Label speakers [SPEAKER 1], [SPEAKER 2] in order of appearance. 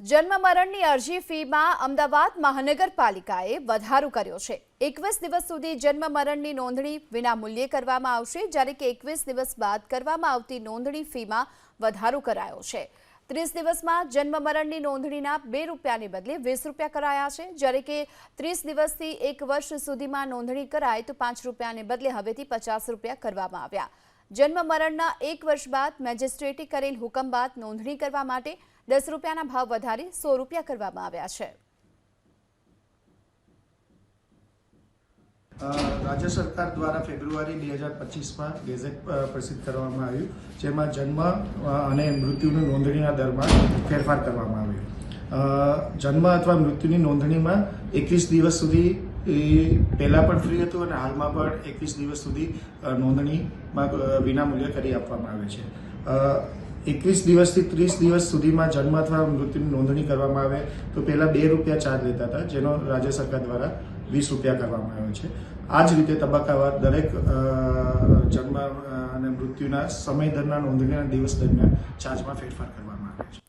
[SPEAKER 1] જન્મ મરણની અરજી ફીમાં અમદાવાદ મહાનગરપાલિકાએ વધારો કર્યો છે। 21 દિવસ સુધી જન્મ મરણની નોંધણી વિનામૂલ્યે કરવામાં આવશે, જ્યારે કે 21 દિવસ બાદ કરવામાં આવતી નોંધણી ફીમાં વધારો કરાયો છે। 30 દિવસમાં જન્મ મરણની નોંધણીના ₹2 બદલે ₹20 કરાયા છે, જ્યારે કે 30 દિવસથી 1 વર્ષ સુધીમાં નોંધણી કરાય તો ₹5 બદલે હવેથી ₹50 કરવામાં આવ્યા। જન્મ મરણના 1 વર્ષ બાદ મેજિસ્ટ્રેટે કરેલ હુકમ બાદ નોંધણી કરવા માટે ₹10ના ભાવ વધારી ₹100 કરવામાં આવ્યા છે।
[SPEAKER 2] राज्य सरकार द्वारा फेब्रुआरी 2025 में गेजेट प्रसिद्ध करवामां आव्युं, जेमां जन्म अने मृत्युनी नोंधणीना दरमां फेरफार करवामां आव्यो। जन्म अथवा मृत्युनी नोंधणीमां 21 दिवस सुधी पहला पण फ्री हतुं अने हालमां पण 21 दिवस सुधी नोंधणीमां विनामूल्ये करी आपवामां आवे छे। 21 दिवसथी 30 दिवस सुधीमां जन्म अथवा मृत्युनी नोंधणी करवामां आवे तो पहला ₹2 चार्ज लेता था, जेनो राज्य सरकार द्वारा ₹20 करवामां आव्यो छे। आ ज रीते तबक्कावार दरेक जन्म अने मृत्युना समय दरना नोंधणीना दिवस दरमियान चार्जमां फेरफार करवामां आवे छे।